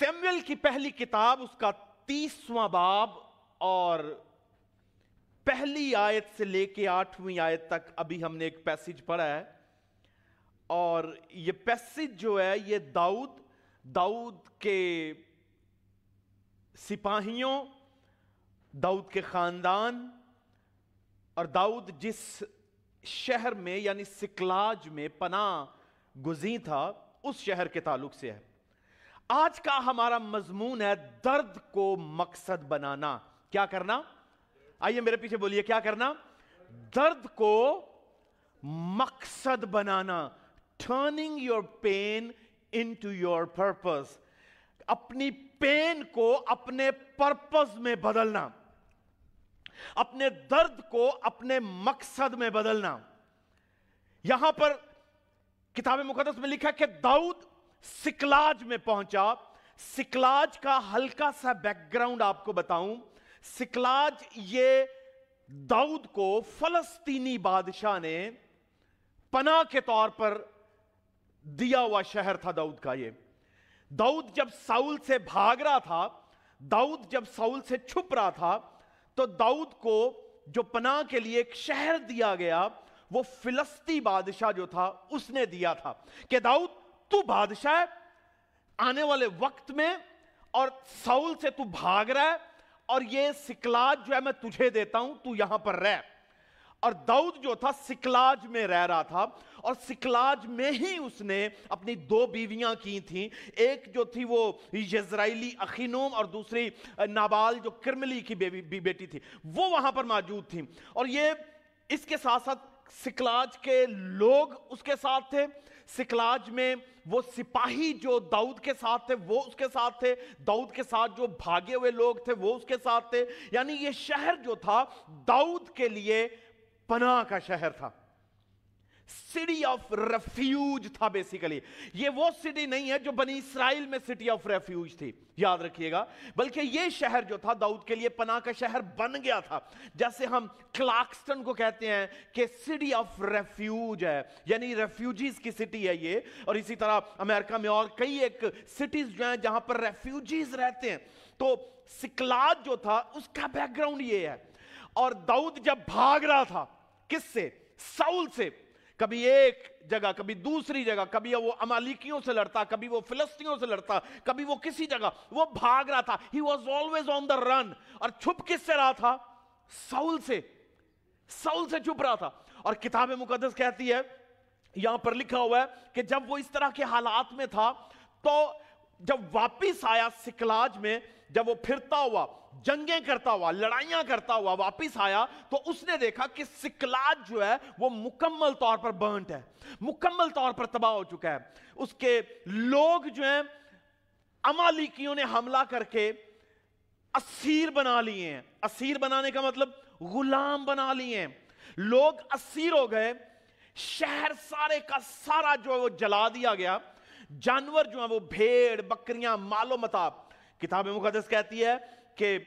Samuel کی پہلی کتاب اس کا 30واں باب اور پہلی آیت سے لے کے 8ویں آیت تک ابھی ہم نے ایک پیسج پڑھا ہے. اور یہ پیسج جو ہے یہ داؤد کے سپاہیوں، داؤد کے خاندان اور داؤد جس شہر میں یعنی سکلاج میں پناہ گزین تھا اس شہر کے تعلق سے ہے. آج کا ہمارا مضمون ہے درد کو مقصد بنانا. کیا کرنا؟ آئیے میرے پیچھے بولیے، کیا کرنا؟ درد کو مقصد بنانا. Turning your pain into your purpose. اپنی پین کو اپنے پرپز میں بدلنا، اپنے درد کو اپنے مقصد میں بدلنا. یہاں پر کتاب مقدس میں لکھا کہ داؤد سکلاج میں پہنچا. سکلاج کا ہلکا سا بیک گراؤنڈ آپ کو بتاؤں. سکلاج یہ داؤد کو فلسطینی بادشاہ نے پناہ کے طور پر دیا ہوا شہر تھا داؤد کا. یہ داؤد جب ساؤل سے بھاگ رہا تھا، داؤد جب ساؤل سے چھپ رہا تھا، تو داؤد کو جو پناہ کے لیے ایک شہر دیا گیا وہ فلسطی بادشاہ جو تھا اس نے دیا تھا کہ داؤد تو بادشاہ ہے آنے والے وقت میں، اور ساؤل سے تو بھاگ رہا ہے، اور یہ سکلاج جو ہے میں تجھے دیتا ہوں، تو یہاں پر رہ. اور داؤد جو تھا سکلاج میں رہ رہا تھا، اور سکلاج میں ہی اس نے اپنی 2 بیویاں کی تھیں. ایک جو تھی وہ یزرائیلی اخینوم، اور دوسری نابال جو کرملی کی بیٹی تھی، وہ وہاں پر موجود تھیں. اور یہ اس کے ساتھ ساتھ سکلاج کے لوگ اس کے ساتھ تھے. سکلاج میں وہ سپاہی جو داؤد کے ساتھ تھے وہ اس کے ساتھ تھے. داؤد کے ساتھ جو بھاگے ہوئے لوگ تھے وہ اس کے ساتھ تھے. یعنی یہ شہر جو تھا داؤد کے لیے پناہ کا شہر تھا. سٹی آف ریفیوج تھا بیسیکلی. یہ وہ سٹی نہیں ہے جو بنی اسرائیل میں سٹی آف ریفیوج تھی، یاد رکھیے گا، بلکہ یہ شہر جو تھا داؤد کے لیے پناہ کا شہر بن گیا تھا. جیسے ہم کلاکسٹن کو کہتے ہیں کہ سٹی آف ریفیوج ہے، یعنی ریفیوجیز کی سٹی ہے یہ. اور اسی طرح امریکہ میں اور کئی ایک سٹیز جو ہیں جہاں پر ریفیوجیز رہتے ہیں. تو سکلاج جو تھا اس کا بیک گراؤنڈ یہ ہے. اور داؤد جب بھاگ رہا تھا کس سے؟ ساؤل سے. کبھی ایک جگہ، کبھی دوسری جگہ، کبھی وہ امالیکیوں سے لڑتا، کبھی وہ فلسطینیوں سے لڑتا، کبھی وہ کسی جگہ، وہ بھاگ رہا تھا. He was always on the run. اور چھپ کس سے رہا تھا؟ ساؤل سے. ساؤل سے چھپ رہا تھا. اور کتاب مقدس کہتی ہے، یہاں پر لکھا ہوا ہے کہ جب وہ اس طرح کے حالات میں تھا تو جب واپس آیا سکلاج میں، جب وہ پھرتا ہوا، جنگیں کرتا ہوا، لڑائیاں کرتا ہوا واپس آیا، تو اس نے دیکھا کہ سکلاج جو ہے وہ مکمل طور پر برنٹ ہے، مکمل طور پر تباہ ہو چکا ہے. اس کے لوگ جو ہیں امالیکیوں نے حملہ کر کے اسیر بنا لیے ہیں. اسیر بنانے کا مطلب غلام بنا لیے ہیں. لوگ اسیر ہو گئے. شہر سارے کا سارا جو ہے وہ جلا دیا گیا. جانور جو ہیں وہ بھیڑ، بکریاں، مال و متاع. کتاب مقدس کہتی ہے کہ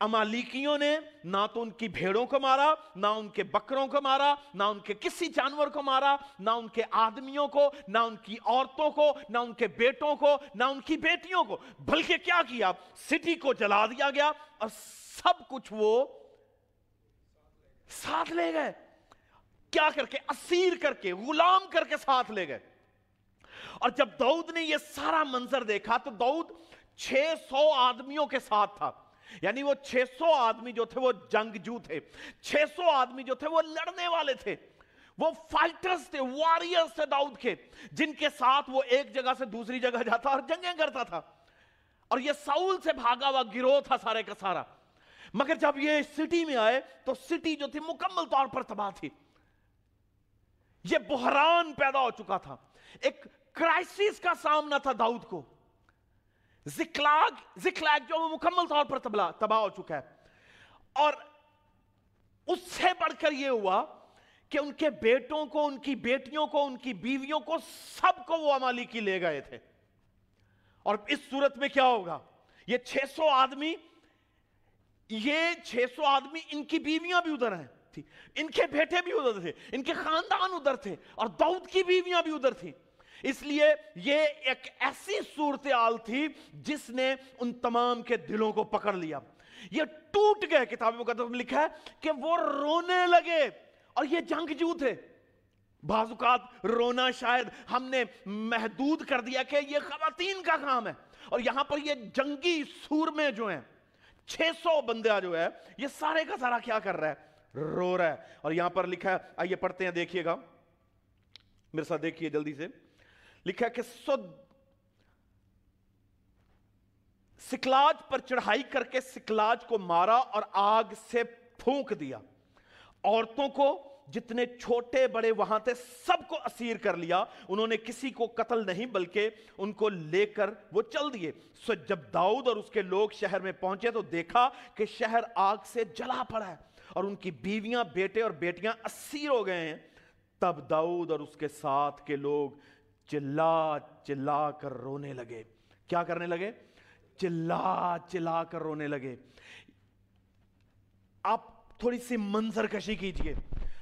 امالیکیوں نے نہ تو ان کی بھیڑوں کو مارا، نہ ان کے بکروں کو مارا، نہ ان کے کسی جانور کو مارا، نہ ان کے آدمیوں کو، نہ ان کی عورتوں کو، نہ ان کے بیٹوں کو، نہ ان کی بیٹیوں کو. بلکہ کیا کیا؟ سٹی کو جلا دیا گیا اور سب کچھ وہ ساتھ لے گئے. کیا کر کے؟ اسیر کر کے، غلام کر کے ساتھ لے گئے. اور جب داؤد نے یہ سارا منظر دیکھا تو داؤد 600 آدمیوں کے ساتھ تھا. یعنی وہ 600 آدمی جو تھے وہ جنگجو تھے. 600 آدمی جو تھے وہ لڑنے والے تھے، وہ فائٹرز تھے، واریئرز تھے داؤد کے، جن کے ساتھ وہ ایک جگہ سے دوسری جگہ جاتا اور جنگیں کرتا تھا. اور یہ ساؤل سے بھاگا ہوا گروہ تھا سارے کا سارا. مگر جب یہ سٹی میں آئے تو سٹی جو تھی مکمل طور پر تباہ تھی. یہ بحران پیدا ہو چکا تھا. ایک کرائسس کا سامنا تھا داؤد کو. زکلاگ جو مکمل طور پر تباہ ہو چکا ہے. اور اس سے بڑھ کر یہ ہوا کہ ان کے بیٹوں کو، ان کی بیٹیوں کو، ان کی بیویوں کو، سب کو وہ امالیکی لے گئے تھے. اور اس صورت میں کیا ہوگا؟ یہ 600 آدمی، ان کی بیویاں بھی ادھر ہیں، ان کے بیٹے بھی ادھر تھے، ان کے خاندان ادھر تھے، اور داؤد کی بیویاں بھی ادھر تھیں. اس لیے یہ ایک ایسی صورتحال تھی جس نے ان تمام کے دلوں کو پکڑ لیا. یہ ٹوٹ گئے. کتاب مقدس میں لکھا ہے کہ وہ رونے لگے. اور یہ جنگجو تھے. بعض اوقات رونا شاید ہم نے محدود کر دیا کہ یہ خواتین کا کام ہے, اور یہاں پر یہ جنگی سورمے جو ہیں, 600 بندہ جو ہے, یہ سارے کا سارا کیا کر رہا ہے؟ رو رہا ہے. اور یہاں پر لکھا ہے, آئیے پڑھتے ہیں, دیکھیے گا میرے ساتھ, دیکھیے جلدی سے. لکھا ہے کہ سکلاج پر چڑھائی کر کے سکلاج کو مارا اور آگ سے پھونک دیا. عورتوں کو جتنے چھوٹے بڑے وہاں تھے سب کو اسیر کر لیا. انہوں نے کسی کو قتل نہیں بلکہ ان کو لے کر وہ چل دیے. سو جب داؤد اور اس کے لوگ شہر میں پہنچے تو دیکھا کہ شہر آگ سے جلا پڑا ہے اور ان کی بیویاں, بیٹے اور بیٹیاں اسیر ہو گئے ہیں. تب داؤد اور اس کے ساتھ کے لوگ چلا چلا کر رونے لگے. کیا کرنے لگے؟ چلا چلا کر رونے لگے. آپ تھوڑی سی منظر کشی کیجئے,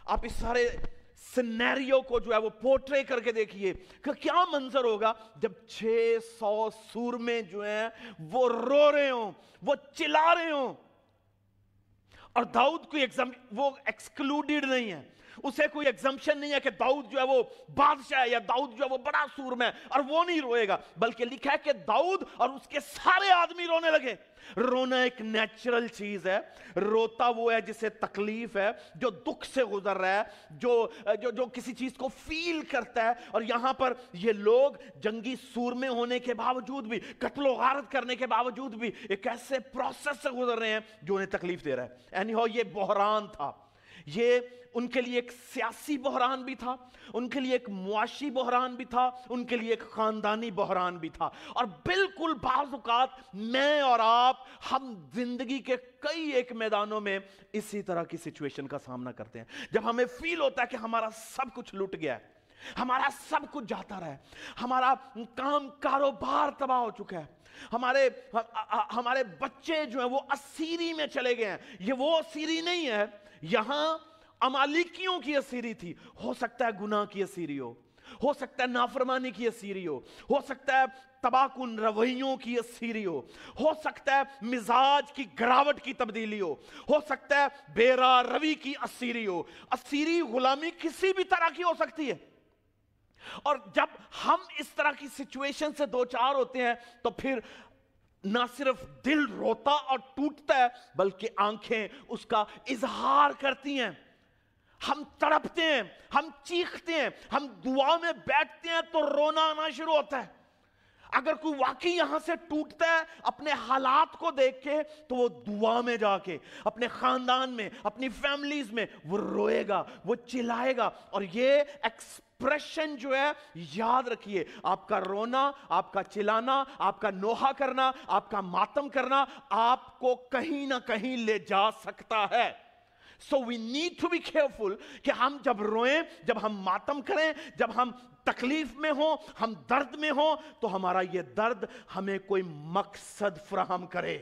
آپ اس سارے سینیریو کو جو ہے وہ پورٹرے کر کے دیکھیے کہ کیا منظر ہوگا جب 600 سورمے جو ہیں وہ رو رہے ہوں, وہ چلا رہے ہوں. اور داؤد کوئی وہ ایکسکلوڈیڈ نہیں ہے, اسے کوئی ایگزمپشن نہیں ہے کہ داؤد جو ہے وہ بادشاہ ہے یا داؤد جو ہے وہ بڑا سورما ہے اور وہ نہیں روئے گا, بلکہ لکھا ہے کہ داؤد اور اس کے سارے آدمی رونے لگے. رونا ایک نیچرل چیز ہے. روتا وہ ہے جسے تکلیف ہے, جو دکھ سے گزر رہا ہے, جو کسی چیز کو فیل کرتا ہے. اور یہاں پر یہ لوگ جنگی سورمے ہونے کے باوجود بھی, قتل و غارت کرنے کے باوجود بھی ایک ایسے پروسیس سے گزر رہے ہیں جو انہیں تکلیف دے رہا ہے. اینی ہاؤ یہ بحران تھا. یہ ان کے لیے ایک سیاسی بحران بھی تھا, ان کے لیے ایک معاشی بحران بھی تھا, ان کے لیے ایک خاندانی بحران بھی تھا. اور بالکل بعض اوقات میں اور آپ, ہم زندگی کے کئی ایک میدانوں میں اسی طرح کی سچویشن کا سامنا کرتے ہیں, جب ہمیں فیل ہوتا ہے کہ ہمارا سب کچھ لٹ گیا ہے, ہمارا سب کچھ جاتا رہا ہے, ہمارا کام کاروبار تباہ ہو چکا ہے, ہمارے بچے جو ہیں وہ اسیری میں چلے گئے ہیں. یہ وہ اسیری نہیں ہے, یہاں امالیکیوں کی اسیری تھی. ہو سکتا ہے گناہ کی اسیری ہو سکتا ہے نافرمانی کی اسیری ہو سکتا ہے تباہ کن رویوں کی اسیری ہو سکتا ہے مزاج کی گراوٹ کی تبدیلی ہو سکتا ہے بے راہ روی کی اسیری اسیری غلامی کسی بھی طرح کی ہو سکتی ہے. اور جب ہم اس طرح کی سچویشن سے دوچار ہوتے ہیں تو پھر نہ صرف دل روتا اور ٹوٹتا ہے بلکہ آنکھیں اس کا اظہار کرتی ہیں. ہم تڑپتے ہیں, ہم چیختے ہیں, ہم دعا میں بیٹھتے ہیں تو رونا آنا شروع ہوتا ہے. اگر کوئی واقعی یہاں سے ٹوٹتا ہے اپنے حالات کو دیکھ کے تو وہ دعا میں جا کے اپنے خاندان میں, اپنی فیملیز میں وہ روئے گا, وہ چلائے گا. اور یہ ایکسپریشن جو ہے, یاد رکھیے, آپ کا رونا, آپ کا چلانا, آپ کا نوحہ کرنا, آپ کا ماتم کرنا آپ کو کہیں نہ کہیں لے جا سکتا ہے. So we need to be careful کہ ہم جب روئیں, جب ہم ماتم کریں, جب ہم تکلیف میں ہوں, ہم درد میں ہوں, تو ہمارا یہ درد ہمیں کوئی مقصد فراہم کرے.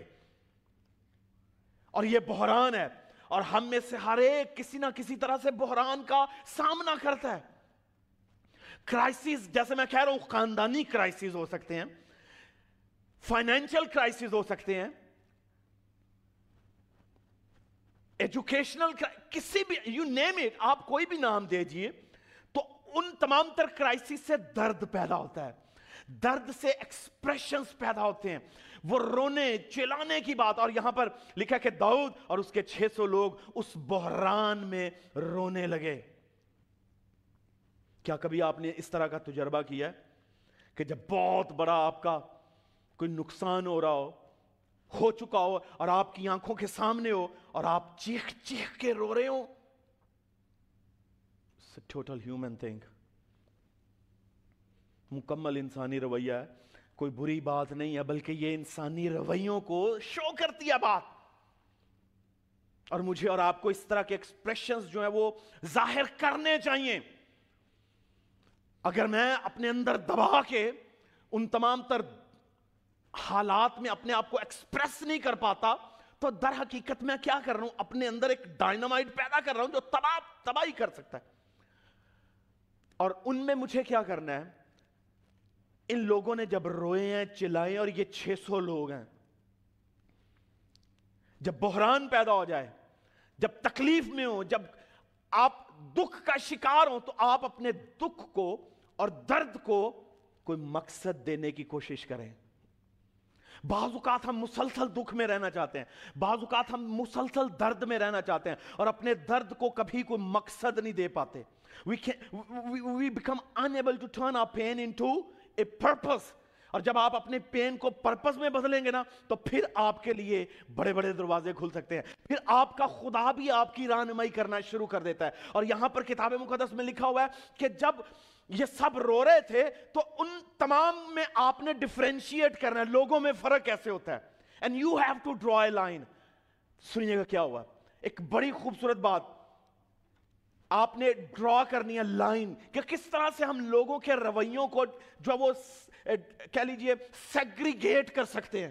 اور یہ بحران ہے, اور ہم میں سے ہر ایک کسی نہ کسی طرح سے بحران کا سامنا کرتا ہے. کرائسس, جیسے میں کہہ رہا ہوں, خاندانی کرائسس ہو سکتے ہیں, فائنینشل کرائسس ہو سکتے ہیں, ایجوکیشنل, کسی بھی, یو نیم اٹ, آپ کوئی بھی نام دیجئے, تو ان تمام تر کرائسس سے درد پیدا ہوتا ہے, درد سے ایکسپریشنز پیدا ہوتے ہیں, وہ رونے چلانے کی بات. اور یہاں پر لکھا کہ داؤد اور اس کے 600 لوگ اس بحران میں رونے لگے. کیا کبھی آپ نے اس طرح کا تجربہ کیا ہے کہ جب بہت بڑا آپ کا کوئی نقصان ہو چکا ہو اور آپ کی آنکھوں کے سامنے ہو اور آپ چیخ چیخ کے رو رہے ہو؟ It's a total human thing. مکمل انسانی رویہ ہے, کوئی بری بات نہیں ہے, بلکہ یہ انسانی رویوں کو شو کرتی ہے بات. اور مجھے اور آپ کو اس طرح کے ایکسپریشنز جو ہیں وہ ظاہر کرنے چاہیے. اگر میں اپنے اندر دبا کے ان تمام تر حالات میں اپنے آپ کو ایکسپریس نہیں کر پاتا تو در حقیقت میں کیا کر رہا ہوں؟ اپنے اندر ایک ڈائنامائٹ پیدا کر رہا ہوں جو تباہی کر سکتا ہے. اور ان میں مجھے کیا کرنا ہے؟ ان لوگوں نے جب روئے ہیں چلائے، اور یہ 600 لوگ ہیں، جب بحران پیدا ہو جائے، جب تکلیف میں ہو، جب آپ دکھ کا شکار ہو، تو آپ اپنے دکھ کو اور درد کو کوئی مقصد دینے کی کوشش کریں. بعض اوقات ہم مسلسل دکھ میں رہنا چاہتے ہیں، بعض اوقات ہم مسلسل درد میں رہنا چاہتے ہیں، اور اپنے درد کو کبھی کوئی مقصد نہیں دے پاتے. We become unable to turn our pain into a purpose. اور جب آپ اپنے پین کو پرپس میں بدلیں گے نا، تو پھر آپ کے لیے بڑے بڑے دروازے کھل سکتے ہیں. پھر آپ کا خدا بھی آپ کی رہنمائی کرنا شروع کر دیتا ہے. اور یہاں پر کتاب مقدس میں لکھا ہوا ہے کہ جب یہ سب رو رہے تھے تو ان تمام میں آپ نے ڈیفرینشیٹ کرنا ہے، لوگوں میں فرق کیسے ہوتا ہے. And you have to draw a line. سنیے گا کیا ہوا، ایک بڑی خوبصورت بات آپ نے ڈرا کرنی ہے، لائن، کہ کس طرح سے ہم لوگوں کے رویوں کو جو وہ کہہ لیجئے سیگریگیٹ کر سکتے ہیں،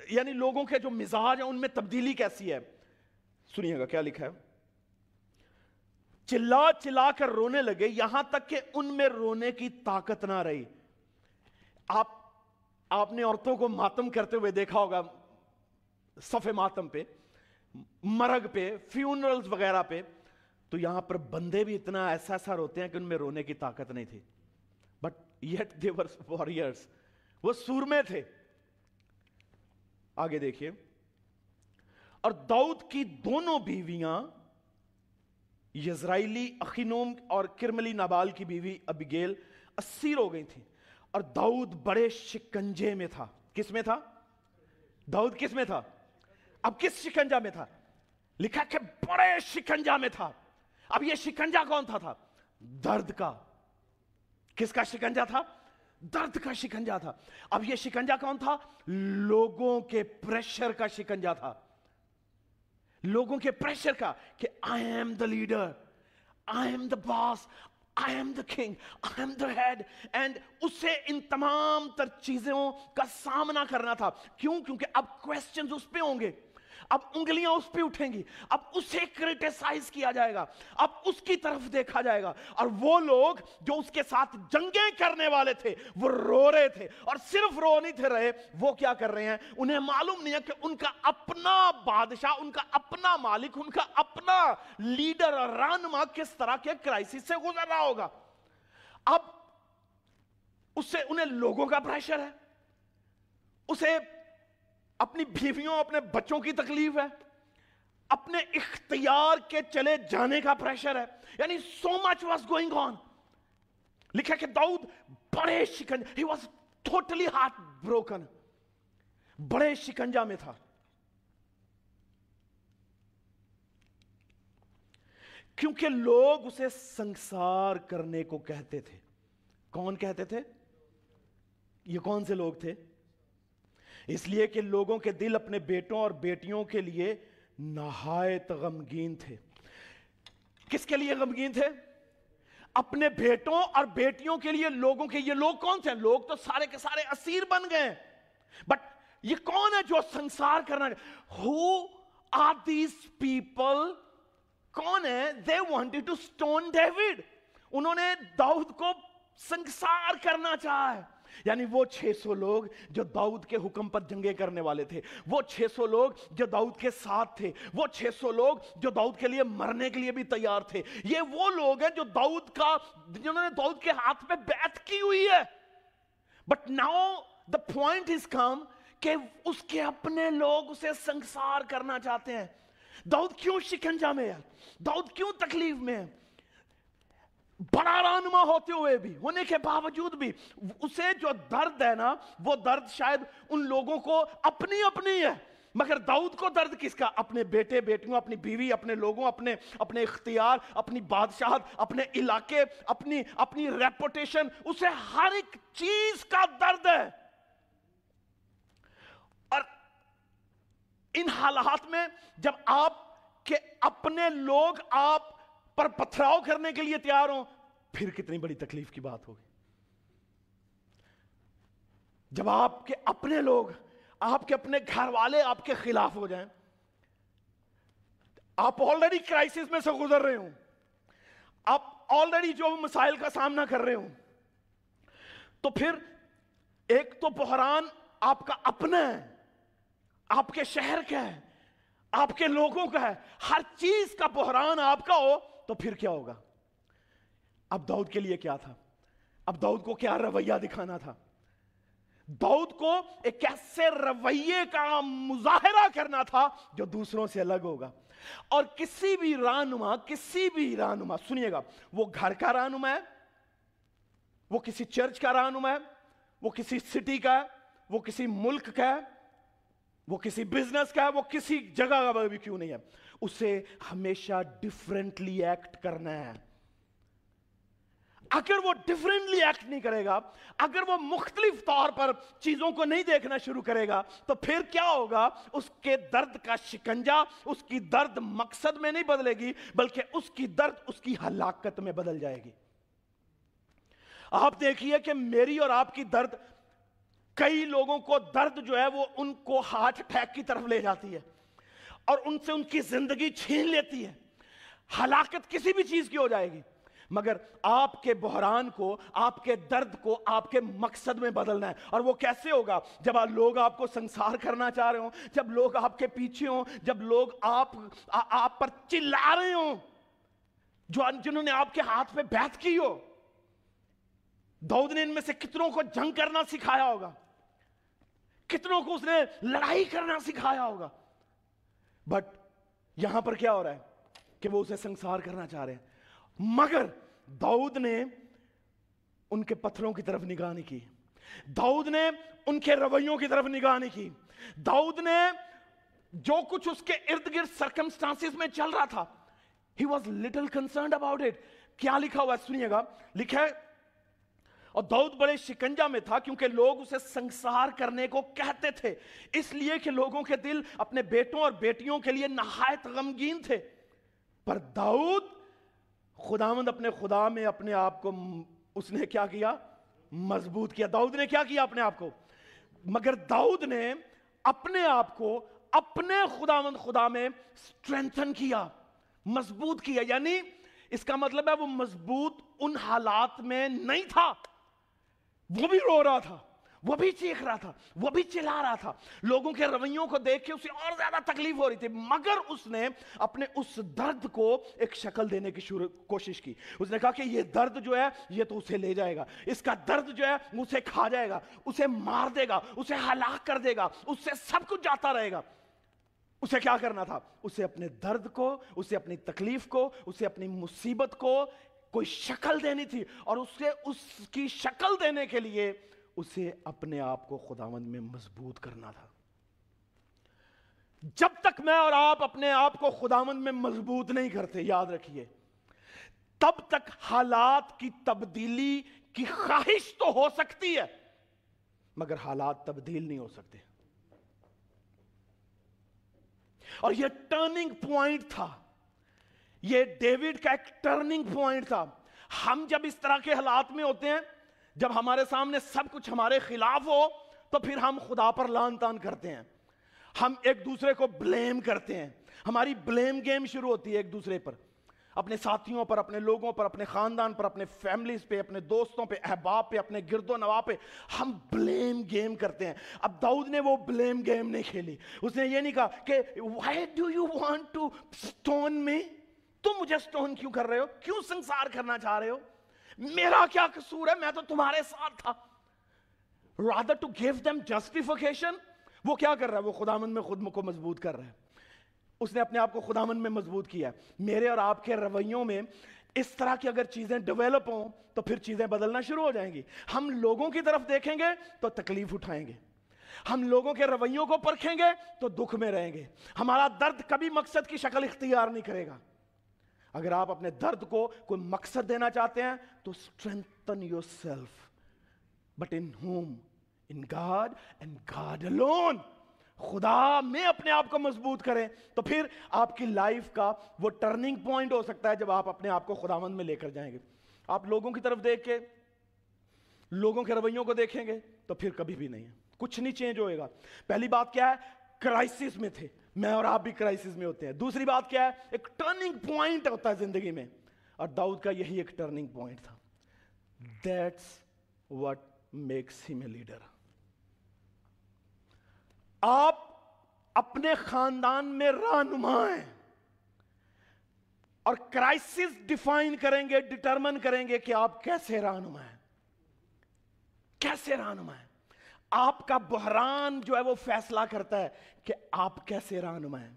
یعنی لوگوں کے جو مزاج ہیں ان میں تبدیلی کیسی ہے. سنیے گا کیا لکھا ہے. چلا چلا کر رونے لگے، یہاں تک کہ ان میں رونے کی طاقت نہ رہی. آپ نے عورتوں کو ماتم کرتے ہوئے دیکھا ہوگا، صف ماتم پہ، مرگ پہ، فیونرلز وغیرہ پہ. تو یہاں پر بندے بھی اتنا ایسا روتے ہیں کہ ان میں رونے کی طاقت نہیں تھی. But yet they were warriors، وہ سورمے تھے. آگے دیکھیے. اور داؤد کی دونوں بیویاں، یزرائیلی اخینوم اور کرملی نابال کی بیوی ابیگیل، اسیر ہو گئی تھیں. اور داؤد بڑے شکنجے میں تھا. کس میں تھا؟ داؤد کس میں تھا؟ اب کس شکنجا میں تھا؟ لکھا کہ بڑے شکنجا میں تھا. اب یہ شکنجا کون تھا؟ درد کا. کس کا شکنجا تھا؟ درد کا شکنجا تھا. اب یہ شکنجا کون تھا؟ لوگوں کے پریشر کا شکنجا تھا. لوگوں کے پریشر کا کہ I am the leader, I am the boss, I am the king, I am the head. and اسے ان تمام تر چیزوں کا سامنا کرنا تھا. کیوں؟ کیونکہ اب کویسچنز اس پہ ہوں گے، اب انگلیاں اس پہ اٹھیں گی، اب اسے کرٹیسائز کیا جائے گا، اب اس کی طرف دیکھا جائے گا. اور وہ لوگ جو اس کے ساتھ جنگیں کرنے والے تھے وہ رو رہے تھے. اور صرف رو نہیں تھے رہے، وہ کیا کر رہے ہیں؟ انہیں معلوم نہیں ہے کہ ان کا اپنا بادشاہ، ان کا اپنا مالک، ان کا اپنا لیڈر اور رہنما کس طرح کے کرائسس سے گزر رہا ہوگا. اب اسے انہیں لوگوں کا پریشر ہے، اسے اپنی بیویوں، اپنے بچوں کی تکلیف ہے، اپنے اختیار کے چلے جانے کا پریشر ہے. یعنی so much was going on. لکھا کہ داؤد بڑے شکنجا، he was totally heart broken، بڑے شکنجا میں تھا. کیونکہ لوگ اسے سنسار کرنے کو کہتے تھے. کون کہتے تھے؟ یہ کون سے لوگ تھے؟ اس لیے کہ لوگوں کے دل اپنے بیٹوں اور بیٹیوں کے لیے نہایت غمگین تھے. کس کے لیے غمگین تھے؟ اپنے بیٹوں اور بیٹیوں کے لیے. لوگوں کے، یہ لوگ کون تھے؟ لوگ تو سارے کے سارے اسیر بن گئے. بٹ یہ کون ہے جو سنسار کرنا؟ Who are these people؟ کون ہے؟ They wanted to stone David. انہوں نے داؤد کو سنسار کرنا چاہا ہے. یعنی وہ 600 لوگ جو داؤد کے حکم پر جنگیں کرنے والے تھے، وہ 600 لوگ جو داؤد کے ساتھ تھے، وہ 600 لوگ جو داؤد کے لیے مرنے کے لیے بھی تیار تھے. یہ وہ لوگ ہیں جو جنہوں نے داؤد کے ہاتھ میں بیعت کی ہوئی ہے. But now the point is come کہ اس کے اپنے لوگ اسے سنسار کرنا چاہتے ہیں. داؤد کیوں شکنجا میں ہے؟ داؤد کیوں تکلیف میں ہے؟ بڑا رہنما ہوتے ہوئے بھی، ہونے کے باوجود بھی اسے جو درد ہے نا، وہ درد شاید ان لوگوں کو اپنی ہے، مگر داؤد کو درد کس کا؟ اپنے بیٹے بیٹیوں، اپنی بیوی، اپنے لوگوں، اپنے اختیار، اپنی بادشاہت، اپنے علاقے، اپنی ریپوٹیشن، اسے ہر ایک چیز کا درد ہے. اور ان حالات میں جب آپ کے اپنے لوگ آپ پر پتھراؤ کرنے کے لیے تیار ہوں، پھر کتنی بڑی تکلیف کی بات ہوگی. جب آپ کے اپنے لوگ، آپ کے اپنے گھر والے آپ کے خلاف ہو جائیں، آپ آلریڈی کرائسس میں سے گزر رہے ہوں، آپ آلریڈی جو مسائل کا سامنا کر رہے ہوں، تو پھر ایک تو بحران آپ کا اپنا ہے، آپ کے شہر کا ہے، آپ کے لوگوں کا ہے، ہر چیز کا بحران آپ کا ہو تو پھر کیا ہوگا؟ اب داؤد کے لیے کیا تھا؟ اب داؤد کو کیا رویہ دکھانا تھا؟ داؤد کو ایک ایسے رویے کا مظاہرہ کرنا تھا جو دوسروں سے الگ ہوگا. اور کسی بھی رہنما سنیے گا، وہ گھر کا رہنما ہے، وہ کسی چرچ کا رہنما ہے، وہ کسی سٹی کا ہے، وہ کسی ملک کا ہے، وہ کسی بزنس کا ہے، وہ کسی جگہ کا بھی کیوں نہیں ہے، اسے ہمیشہ ڈیفرنٹلی ایکٹ کرنا ہے. اگر وہ ڈیفرنٹلی ایکٹ نہیں کرے گا، اگر وہ مختلف طور پر چیزوں کو نہیں دیکھنا شروع کرے گا، تو پھر کیا ہوگا؟ اس کے درد کا شکنجہ، اس کی درد مقصد میں نہیں بدلے گی، بلکہ اس کی درد اس کی ہلاکت میں بدل جائے گی. آپ دیکھیے کہ میری اور آپ کی درد، کئی لوگوں کو درد جو ہے وہ ان کو ہارٹ اٹیک کی طرف لے جاتی ہے اور ان سے ان کی زندگی چھین لیتی ہے، ہلاکت کسی بھی چیز کی ہو جائے گی. مگر آپ کے بحران کو، آپ کے درد کو آپ کے مقصد میں بدلنا ہے. اور وہ کیسے ہوگا؟ جب لوگ آپ کو سنسار کرنا چاہ رہے ہوں، جب لوگ آپ کے پیچھے ہوں، جب لوگ آپ پر چلا رہے ہوں، جنہوں نے آپ کے ہاتھ پہ بیعت کی ہو. داؤد نے ان میں سے کتنوں کو جنگ کرنا سکھایا ہوگا، کتنوں کو اس نے لڑائی کرنا سکھایا ہوگا. بٹ یہاں پر کیا ہو رہا ہے کہ وہ اسے سنسار کرنا چاہ رہے ہیں. مگر داؤد نے ان کے پتھروں کی طرف نگاہ نہیں کی، داؤد نے ان کے رویوں کی طرف نگاہ نہیں کی. داؤد نے جو کچھ اس کے ارد گرد سرکمسٹانسز میں چل رہا تھا، he was little concerned about it. کیا لکھا ہوا ہے سنیے گا، لکھا ہے، اور داؤد بڑے شکنجہ میں تھا کیونکہ لوگ اسے سنسار کرنے کو کہتے تھے، اس لیے کہ لوگوں کے دل اپنے بیٹوں اور بیٹیوں کے لیے نہایت غمگین تھے. پر داؤد، خداوند اپنے خدا میں اپنے آپ کو اس نے کیا کیا؟ مضبوط کیا. داؤد نے کیا کیا اپنے آپ کو؟ مگر داؤد نے اپنے آپ کو اپنے خداوند خدا میں سٹرینتھن کیا، مضبوط کیا. یعنی اس کا مطلب ہے وہ مضبوط ان حالات میں نہیں تھا. وہ بھی رو رہا تھا، وہ بھی چیخ رہا تھا، وہ بھی چلا رہا تھا، لوگوں کے رویوں کو دیکھ کے اسے اور زیادہ تکلیف ہو رہی تھی. مگر اس نے اپنے اس درد کو ایک شکل دینے کی کوشش کی. اس نے کہا کہ یہ درد جو ہے یہ تو اسے لے جائے گا، اس کا درد جو ہے اسے کھا جائے گا، اسے مار دے گا، اسے ہلاک کر دے گا، اس سے سب کچھ جاتا رہے گا. اسے کیا کرنا تھا؟ اسے اپنے درد کو، اسے اپنی تکلیف کو، اسے اپنی مصیبت کو کوئی شکل دینی تھی. اور اسے اس کی شکل دینے کے لیے اسے اپنے آپ کو خداوند میں مضبوط کرنا تھا. جب تک میں اور آپ اپنے آپ کو خداوند میں مضبوط نہیں کرتے، یاد رکھیے، تب تک حالات کی تبدیلی کی خواہش تو ہو سکتی ہے مگر حالات تبدیل نہیں ہو سکتے. اور یہ ٹرننگ پوائنٹ تھا، یہ ڈیوڈ کا ایک ٹرننگ پوائنٹ تھا. ہم جب اس طرح کے حالات میں ہوتے ہیں، جب ہمارے سامنے سب کچھ ہمارے خلاف ہو، تو پھر ہم خدا پر لعن طعن کرتے ہیں، ہم ایک دوسرے کو بلیم کرتے ہیں، ہماری بلیم گیم شروع ہوتی ہے ایک دوسرے پر، اپنے ساتھیوں پر، اپنے لوگوں پر، اپنے خاندان پر، اپنے فیملیز پہ، اپنے دوستوں پہ، احباب پہ، اپنے گرد و نواح پہ ہم بلیم گیم کرتے ہیں. اب داؤد نے وہ بلیم گیم نہیں کھیلی. اس نے یہ نہیں کہا کہ why do you want to stone me؟ تم مجھے سٹون کیوں کر رہے ہو؟ کیوں سنسار کرنا چاہ رہے ہو؟ میرا کیا قصور ہے؟ میں تو تمہارے ساتھ تھا. rather to give them justification. وہ کیا کر رہا ہے؟ وہ خداوند میں خود کو مضبوط کر رہا ہے. اس نے اپنے آپ کو خداوند میں مضبوط کیا. میرے اور آپ کے رویوں میں اس طرح کی اگر چیزیں ڈیولپ ہوں تو پھر چیزیں بدلنا شروع ہو جائیں گی. ہم لوگوں کی طرف دیکھیں گے تو تکلیف اٹھائیں گے، ہم لوگوں کے رویوں کو پرکھیں گے تو دکھ میں رہیں گے. ہمارا درد کبھی مقصد کی شکل اختیار نہیں کرے گا. اگر آپ اپنے درد کو کوئی مقصد دینا چاہتے ہیں تو strengthen yourself, but in whom? In God and God alone. خدا میں اپنے آپ کو مضبوط کریں تو پھر آپ کی لائف کا وہ ٹرننگ پوائنٹ ہو سکتا ہے جب آپ اپنے آپ کو خداوند میں لے کر جائیں گے. آپ لوگوں کی طرف دیکھ کے، لوگوں کے رویوں کو دیکھیں گے تو پھر کبھی بھی نہیں ہے، کچھ نہیں چینج ہوئے گا. پہلی بات کیا ہے؟ کرائسس میں تھے، میں اور آپ بھی کرائسس میں ہوتے ہیں. دوسری بات کیا ہے؟ ایک ٹرننگ پوائنٹ ہوتا ہے زندگی میں، اور داؤد کا یہی ایک ٹرننگ پوائنٹ تھا. That's what makes him a leader. آپ اپنے خاندان میں رہنما ہیں اور کرائسس ڈیفائن کریں گے, ڈٹرمن کریں گے کہ آپ کیسے رہنما ہیں, کیسے رہنما ہیں. آپ کا بحران جو ہے وہ فیصلہ کرتا ہے کہ آپ کیسے رہنما ہیں.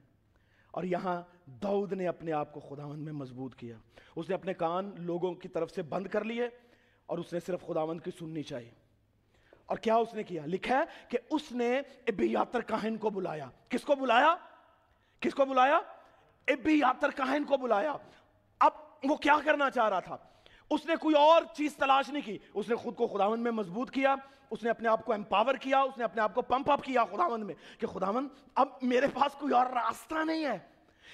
اور یہاں داؤد نے اپنے آپ کو خداوند میں مضبوط کیا. اس نے اپنے کان لوگوں کی طرف سے بند کر لیے اور اس نے صرف خداوند کی سننی چاہیے. اور کیا اس نے کیا؟ لکھا ہے کہ اس نے ابیاتر کاہن کو بلایا. کس کو بلایا؟ کس کو بلایا؟ ابیاتر کاہن کو بلایا. اب وہ کیا کرنا چاہ رہا تھا؟ اس نے کوئی اور چیز تلاش نہیں کی. اس نے خود کو خداوند میں مضبوط کیا, اس نے اپنے آپ کو امپاور کیا, اس نے اپنے آپ کو پمپ اپ کیا خداوند میں کہ خداوند اب میرے پاس کوئی اور راستہ نہیں ہے.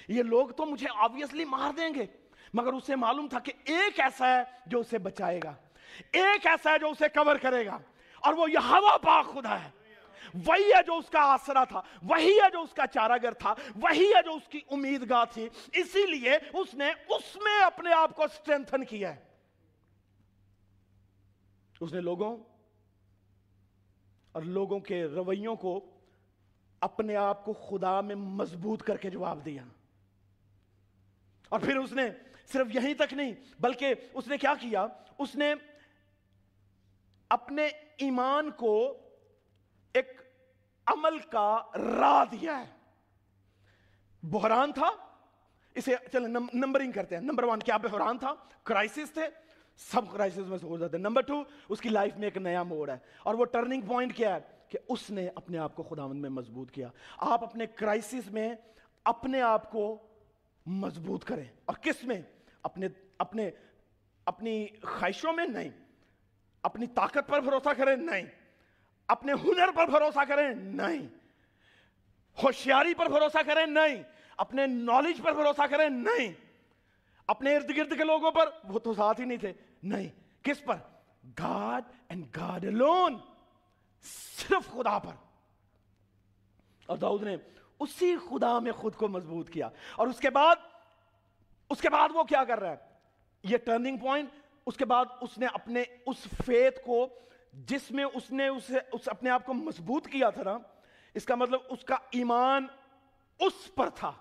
یہ لوگ تو مجھے آبویسلی مار دیں گے, مگر اسے معلوم تھا کہ ایک ایسا ہے جو اسے بچائے گا, ایک ایسا ہے جو اسے کور کرے گا, اور وہ یہوہ پاک خدا ہے. وہی ہے جو اس کا آسرا تھا, وہی ہے جو اس کا چارہ گر تھا, وہی ہے جو اس کی امیدگاہ تھی. اسی لیے اس نے اس میں اپنے آپ کو اسٹرینتھن کیا ہے. اس نے لوگوں اور لوگوں کے رویوں کو اپنے آپ کو خدا میں مضبوط کر کے جواب دیا. اور پھر اس نے صرف یہیں تک نہیں بلکہ اس نے کیا کیا؟ اس نے اپنے ایمان کو ایک عمل کا راہ دیا ہے. بحران تھا, اسے چلیں نمبرنگ کرتے ہیں. نمبر 1 کیا بحران تھا؟ کرائسس تھے, سب کرائسس میں سے ہو جاتے ہیں. نمبر 2 اس کی لائف میں ایک نیا موڑ ہے, اور وہ ٹرننگ پوائنٹ کیا ہے کہ اس نے اپنے آپ کو خداوند میں مضبوط کیا. آپ اپنے کرائسس میں اپنے آپ کو مضبوط کریں. اور کس میں؟ اپنی خواہشوں میں نہیں, اپنی طاقت پر بھروسہ کریں نہیں, اپنے ہنر پر بھروسہ کریں نہیں, ہوشیاری پر بھروسہ کریں نہیں, اپنے نالج پر بھروسہ کریں نہیں, اپنے ارد گرد کے لوگوں پر, وہ تو ساتھ ہی نہیں تھے, نہیں. کس پر؟ گاڈ اینڈ گاڈ الون, صرف خدا پر. اور داؤد نے اسی خدا میں خود کو مضبوط کیا. اور اس کے بعد وہ کیا کر رہا ہے؟ یہ ٹرننگ پوائنٹ. اس کے بعد اس نے اپنے اس فیتھ کو جس میں اس نے اپنے آپ کو مضبوط کیا تھا نا, اس کا مطلب اس کا ایمان اس پر تھا.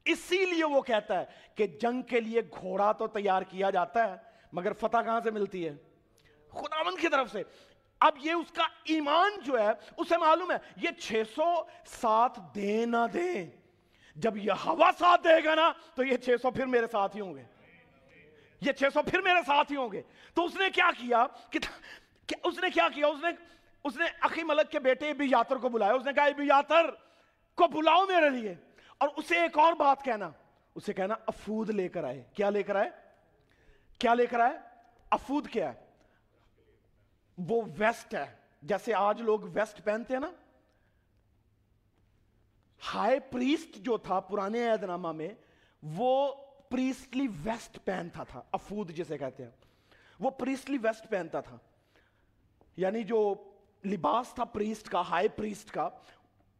اسی لیے وہ کہتا ہے کہ جنگ کے لیے گھوڑا تو تیار کیا جاتا ہے مگر فتح کہاں سے ملتی ہے؟ خداوند کی طرف سے. اب یہ اس کا ایمان جو ہے اسے معلوم ہے یہ 600 ساتھ دے نہ دیں, جب یہ ہوا ساتھ دے گا نا تو یہ 600 پھر میرے ساتھ ہی ہوں گے, یہ 600 پھر میرے ساتھ ہی ہوں گے. تو اس نے کیا کیا اس نے اخی ملک کے بیٹے ابیاتر کو بلایا. اس نے کہا ابیاتر کو بلاؤ میرے لیے, اور اسے ایک اور بات کہنا, اسے کہنا افود لے کر آئے. کیا لے کر آئے؟ کیا لے کر آئے؟ افود کیا ہے؟ وہ ویسٹ ہے, جیسے آج لوگ ویسٹ پہنتے ہیں نا. ہائی پریسٹ جو تھا پرانے عہد نامہ میں, وہ پریسٹلی ویسٹ پہنتا تھا. افود جسے کہتے ہیں, وہ پریسٹلی ویسٹ پہنتا تھا. یعنی جو لباس تھا پریسٹ کا, ہائی پریسٹ کا,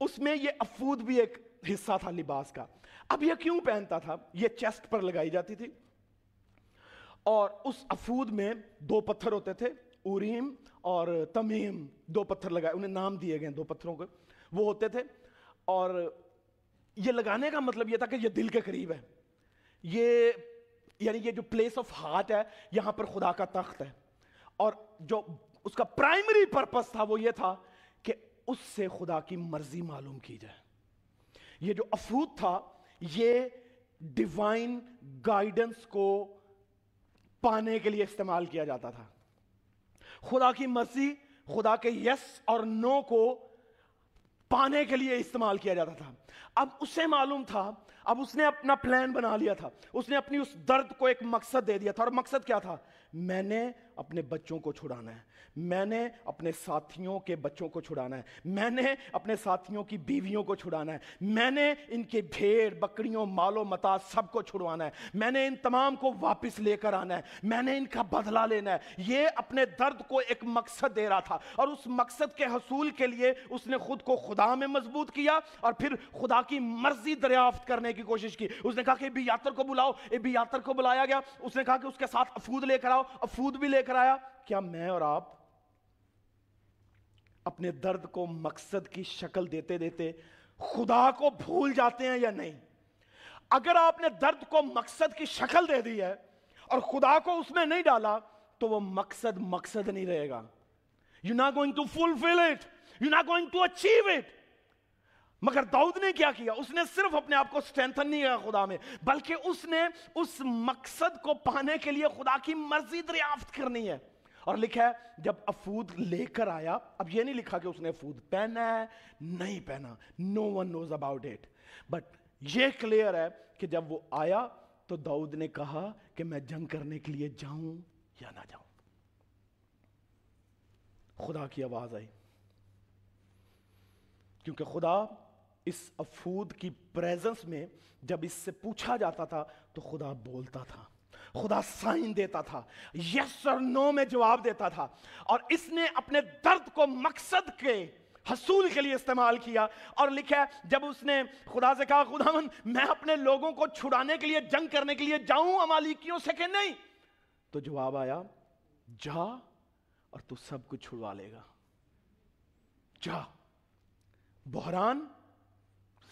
اس میں یہ افود بھی ایک حصہ تھا لباس کا. اب یہ کیوں پہنتا تھا؟ یہ چیسٹ پر لگائی جاتی تھی, اور اس افود میں 2 پتھر ہوتے تھے, اوریم اور تمیم. 2 پتھر لگائے, انہیں نام دیے گئے 2 پتھروں کے, وہ ہوتے تھے. اور یہ لگانے کا مطلب یہ تھا کہ یہ دل کے قریب ہے, یہ یعنی یہ جو پلیس آف ہارٹ ہے, یہاں پر خدا کا تخت ہے. اور جو اس کا پرائمری پرپس تھا وہ یہ تھا کہ اس سے خدا کی مرضی معلوم کی جائے. یہ جو افود تھا یہ ڈیوائن گائیڈنس کو پانے کے لیے استعمال کیا جاتا تھا. خدا کی مرضی, خدا کے یس اور نو کو پانے کے لیے استعمال کیا جاتا تھا. اب اسے معلوم تھا, اب اس نے اپنا پلان بنا لیا تھا, اس نے اپنی اس درد کو ایک مقصد دے دیا تھا. اور مقصد کیا تھا؟ میں نے اپنے بچوں کو چھڑانا ہے, میں نے اپنے ساتھیوں کے بچوں کو چھڑانا ہے, میں نے اپنے ساتھیوں کی بیویوں کو چھڑانا ہے, میں نے ان کے بھیڑ بکریوں مال و متاع سب کو چھڑوانا ہے, میں نے ان تمام کو واپس لے کر آنا ہے, میں نے ان کا بدلہ لینا ہے. یہ اپنے درد کو ایک مقصد دے رہا تھا, اور اس مقصد کے حصول کے لیے اس نے خود کو خدا میں مضبوط کیا, اور پھر خدا کی مرضی دریافت کرنے کی کوشش کی. اس نے کہا کہ ابیاتر کو بلاؤ. ابیاتر کو بلایا گیا. اس نے کہا کہ اس کے ساتھ افود لے کر آؤ. افود بھی لے کر آیا. کیا میں اور آپ اپنے درد کو مقصد کی شکل دیتے دیتے خدا کو بھول جاتے ہیں یا نہیں؟ اگر آپ نے درد کو مقصد کی شکل دے دی ہے اور خدا کو اس میں نہیں ڈالا تو وہ مقصد نہیں رہے گا. You're not going to fulfill it. You're not going to achieve it. مگر داؤد نے کیا کیا؟ اس نے صرف اپنے آپ کو سٹرینتھن نہیں کیا خدا میں، بلکہ اس نے اس مقصد کو پانے کے لیے خدا کی مرضی دریافت کرنی ہے. اور لکھا ہے جب افود لے کر آیا، اب یہ نہیں لکھا کہ اس نے افود پہنا ہے نہیں پہنا، no one knows about it، but یہ کلیئر ہے کہ جب وہ آیا تو داؤد نے کہا کہ میں جنگ کرنے کے لیے جاؤں یا نہ جاؤں. خدا کی آواز آئی، کیونکہ خدا اس افود کی پریزنس میں جب اس سے پوچھا جاتا تھا تو خدا بولتا تھا، خدا سائن دیتا تھا، یس اور نو میں جواب دیتا تھا. اور اس نے اپنے درد کو مقصد کے حصول کے لیے استعمال کیا. اور لکھا ہے جب اس نے خدا سے کہا خداوند میں اپنے لوگوں کو چھڑانے کے لیے جنگ کرنے کے لیے جاؤں امالیکیوں سے کہ نہیں، تو جواب آیا جا اور تو سب کچھ چھڑوا لے گا. جا. بحران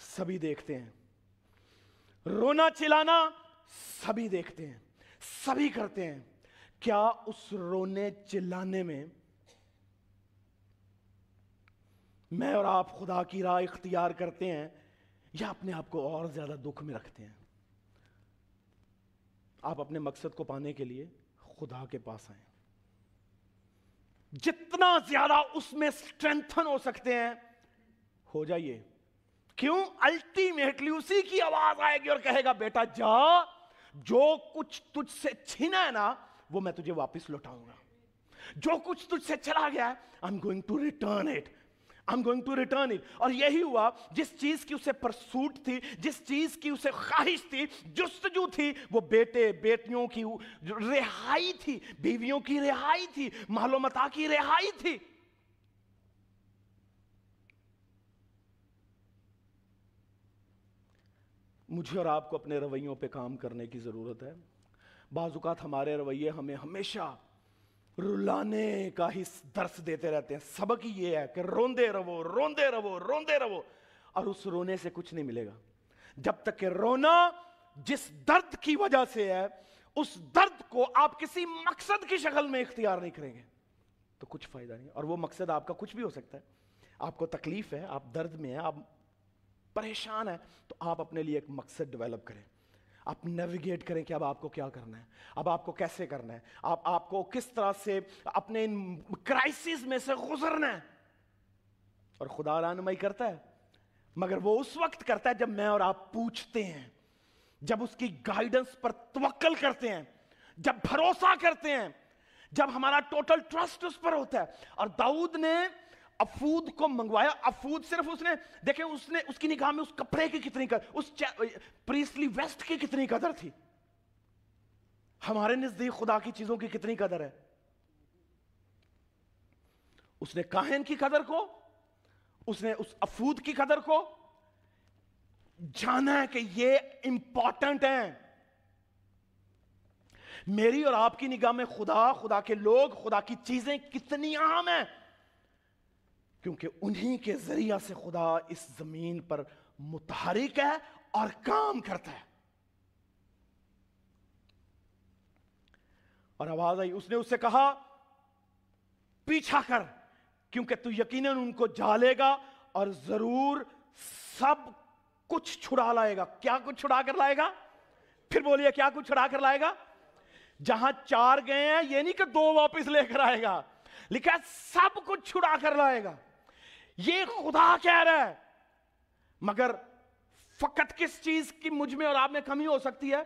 سبھی دیکھتے ہیں، رونا چلانا سبھی دیکھتے ہیں، سبھی کرتے ہیں. کیا اس رونے چلانے میں میں اور آپ خدا کی راہ اختیار کرتے ہیں یا اپنے آپ کو اور زیادہ دکھ میں رکھتے ہیں؟ آپ اپنے مقصد کو پانے کے لیے خدا کے پاس آئیں، جتنا زیادہ اس میں سٹرینتھن ہو سکتے ہیں ہو جائیے. کیوں؟ الٹیمیٹلی اسی کی آواز آئے گی اور کہے گا بیٹا جا، جو کچھ تجھ سے چھینا ہے نا وہ میں تجھے واپس لوٹاؤں گا. جو کچھ تجھ سے چلا گیا ہے I'm going to return it. I'm going to return it. اور یہی ہوا، جس چیز کی اسے پرسوٹ تھی، جس چیز کی اسے خواہش تھی، جستجو تھی، وہ بیٹے بیٹیوں کی رہائی تھی، بیویوں کی رہائی تھی، مال و متاع کی رہائی تھی. مجھے اور آپ کو اپنے رویوں پہ کام کرنے کی ضرورت ہے. بعض اوقات ہمارے رویے ہمیں ہمیشہ رلانے کا ہی درس دیتے رہتے ہیں. سبق ہی یہ ہے کہ روندے رہو روندے رہو روندے رہو، اور اس رونے سے کچھ نہیں ملے گا جب تک کہ رونا جس درد کی وجہ سے ہے اس درد کو آپ کسی مقصد کی شکل میں اختیار نہیں کریں گے تو کچھ فائدہ نہیں. اور وہ مقصد آپ کا کچھ بھی ہو سکتا ہے. آپ کو تکلیف ہے، آپ درد میں ہیں، آپ پریشان ہیں، تو آپ اپنے لیے ایک مقصد ڈیولپ کریں. آپ نیویگیٹ کریں کہ اب آپ کو کیا کرنا ہے، اب آپ کو کیسے کرنا ہے، آپ کو کس طرح سے اپنے کرائسس میں سے گزرنا ہے. اور خدا رہنمائی کرتا ہے، مگر وہ اس وقت کرتا ہے جب میں اور آپ پوچھتے ہیں، جب اس کی گائیڈنس پر توکل کرتے ہیں، جب بھروسہ کرتے ہیں، جب ہمارا ٹوٹل ٹرسٹ اس پر ہوتا ہے. اور داؤد نے افود کو منگوایا. افود صرف اس نے دیکھیں، اس کی نگاہ میں اس کپڑے کی کتنی قدر، اس پریسلی ویسٹ کی کتنی قدر تھی. ہمارے نزدیک خدا کی چیزوں کی کتنی قدر ہے. اس نے کاہن کی قدر کو، اس نے اس افود کی قدر کو جانا ہے کہ یہ امپورٹنٹ ہیں. میری اور آپ کی نگاہ میں خدا کے لوگ، خدا کی چیزیں کتنی اہم ہیں، کیونکہ انہی کے ذریعہ سے خدا اس زمین پر متحرک ہے اور کام کرتا ہے. اور آواز آئی، اس نے اس سے کہا پیچھا کر، کیونکہ تو یقیناً ان کو جالے گا اور ضرور سب کچھ چھڑا لائے گا. کیا کچھ چھڑا کر لائے گا؟ پھر بولیے کیا کچھ چھڑا کر لائے گا؟ جہاں 4 گئے ہیں یہ نہیں کہ 2 واپس لے کر آئے گا، لکھا سب کچھ چھڑا کر لائے گا. یہ خدا کہہ رہا ہے. مگر فقط کس چیز کی مجھ میں اور آپ میں کمی ہو سکتی ہے؟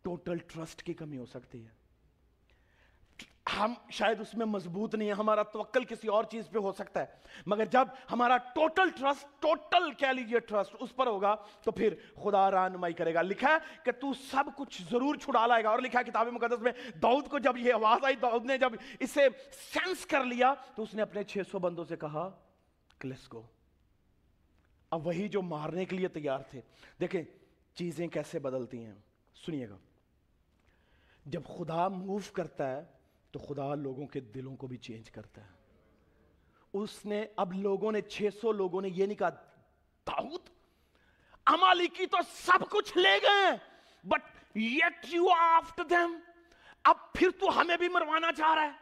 ٹوٹل ٹرسٹ کی کمی ہو سکتی ہے. ہم شاید اس میں مضبوط نہیں ہے، ہمارا توکل کسی اور چیز پہ ہو سکتا ہے، مگر جب ہمارا ٹوٹل ٹرسٹ، ٹوٹل کہہ لیجیے ٹرسٹ اس پر ہوگا تو پھر خدا رہنمائی کرے گا. لکھا ہے کہ تو سب کچھ ضرور چھڑا لائے گا. اور لکھا ہے کتاب مقدس میں داؤد کو جب یہ آواز آئی، داؤد نے جب اسے سینس کر لیا تو اس نے اپنے 600 بندوں سے کہا لیٹس گو. اب وہی جو مارنے کے لیے تیار تھے. دیکھیں چیزیں کیسے بدلتی ہیں، سنیے گا. جب خدا موو کرتا ہے تو خدا لوگوں کے دلوں کو بھی چینج کرتا ہے. اس نے اب لوگوں نے 600 لوگوں نے یہ نہیں کہا داؤد امالیکی تو سب کچھ لے گئے but yet you after them, اب پھر تو ہمیں بھی مروانا چاہ رہا ہے.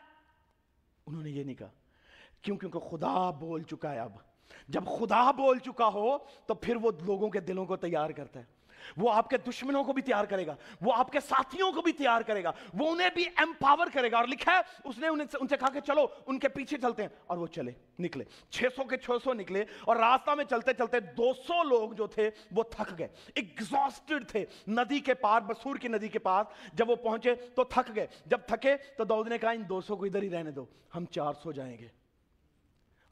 انہوں نے یہ نہیں کہا. کیوں؟ کیونکہ خدا بول چکا ہے. اب جب خدا بول چکا ہو تو پھر وہ لوگوں کے دلوں کو تیار کرتا ہے. وہ آپ کے دشمنوں کو بھی تیار کرے گا, وہ آپ کے ساتھیوں کو بھی تیار کرے گا, وہ انہیں بھی ایمپاور کرے گا. اور لکھا ہے اس نے ان سے کہا کہ چلو ان کے پیچھے چلتے ہیں, اور وہ چلے, نکلے 600 کے 600 نکلے, اور راستہ میں چلتے چلتے 200 لوگ جو تھے وہ تھک گئے, ایگزاسٹڈ تھے. ندی کے پار, بسور کی ندی کے پاس جب وہ پہنچے تو تھک گئے. جب تھکے تو داؤد نے کہا ان 200 کو ادھر ہی رہنے دو, ہم 400 جائیں گے.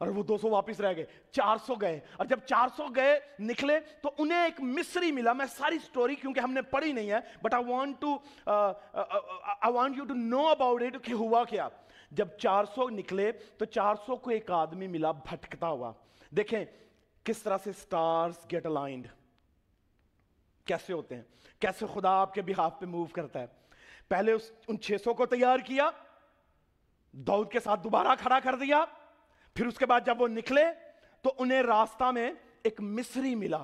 اور وہ 200 واپس رہ گئے, 400 گئے. اور جب 400 گئے نکلے تو انہیں ایک مصری ملا. میں ساری سٹوری کیونکہ ہم نے پڑھی نہیں ہے, but I want you to know about it کہ ہوا کیا. جب 400 نکلے تو 400 کو ایک آدمی ملا بھٹکتا ہوا. دیکھیں کس طرح سے سٹارز گیٹ الائنڈ کیسے ہوتے ہیں, کیسے خدا آپ کے بہاف پہ موو کرتا ہے. پہلے ان 600 کو تیار کیا, داؤد کے ساتھ دوبارہ کھڑا کر دیا. پھر اس کے بعد جب وہ نکلے تو انہیں راستہ میں ایک مصری ملا